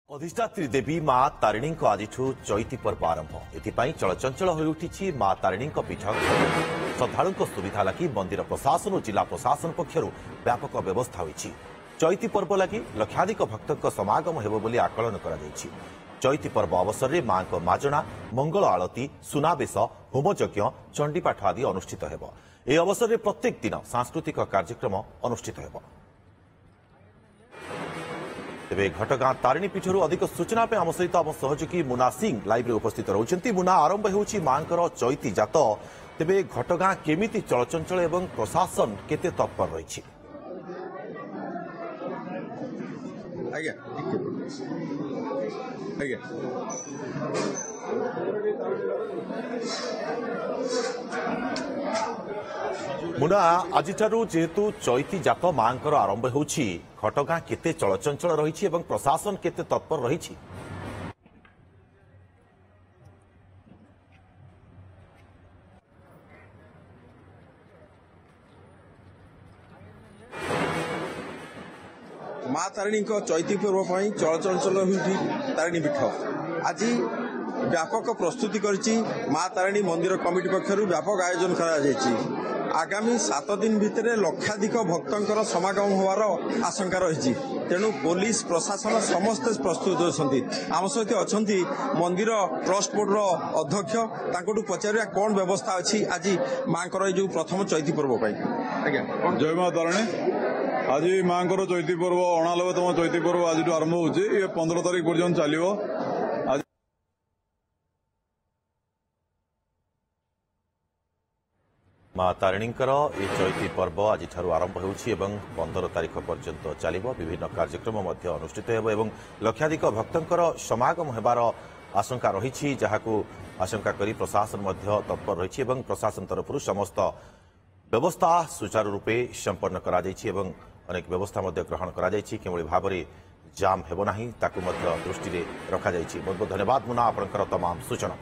अधिष्ठात्री देवी मां तारिणी आज चैती पर्व आरंभ एथिपाई चलचंचल हो उठी मां तारिणी पीठ श्रद्धालुं सुविधा लगी मंदिर प्रशासन और जिला प्रशासन पक्षर व्यापक व्यवस्था होती चैती पर्व लगी लक्षाधिक भक्तों समागम हेबो बोली आकलन करा जायछि। चैती पर्व अवसर में मां को माजणा मंगल आलती सुनावेश होमयज्ञ चंडीपाठ आदि अनुष्ठित हेबो। ए अवसर में प्रत्येक दिन सांस्कृतिक कार्यक्रम अनुष्ठित हेबो। तेरे घटगां तारिणी पीठर अधिक सूचना पे आम सहित आम सहयोगी मुना सिंह लाइव रे उपस्थित रहउछंती। मुना आरंभ होउछि मांकर चैती जात तेरे घटगां केमिति चलचंचल एवं प्रशासन केते तत्पर रहिछि। आज्ञा आज्ञा मुना आज जेहेतु चैती जात मांकर आरंभ होउछि घटगां केते चलचंचल रहिछि एवं प्रशासन केते तत्पर रहिछि। मां तारिणी चैती पर्व चलचंचल होती तारिणी पीठ आज व्यापक प्रस्तुति करिछि। मां तारिणी मंदिर कमिटी पक्षर व्यापक आयोजन करा जायछि। आगामी 7 दिन भितर लक्षाधिक भक्तों समागम होवार आशंका रही तेणु पुलिस प्रशासन समस्ते प्रस्तुत होती। आम सहित अच्छा मंदिर ट्रस्ट बोर्ड अध्यक्ष तांकोटू पचारिया कौन व्यवस्था अच्छी आज माँ जो प्रथम चैती पर्व जय मां तारिणी आज माँ चैती पर्व 89तम चैती पर्व आज आरंभ होची 15 तारीख पर्यंत चलो। मां तारिणी ये चैती पर्व आज आरंभ होउछि एवं 15 तारीख पर्यंत चलिबो। विभिन्न कार्यक्रम अनुष्ठित हेबो एवं लक्षाधिक भक्तंकर समागम हेबार आशंका रही जहाकू आशंका करी प्रशासन तत्पर रही एवं प्रशासन तरफ समस्त व्यवस्था सुचारू रूपे संपन्न करा जायछि एवं अनेक व्यवस्था ग्रहण करा जायछि। केवल भाव में जाम हेबो नाही ताकू दृष्टि रखा जायछि। बहुत बहुत धन्यवाद मुना आपनकर तमाम सूचना।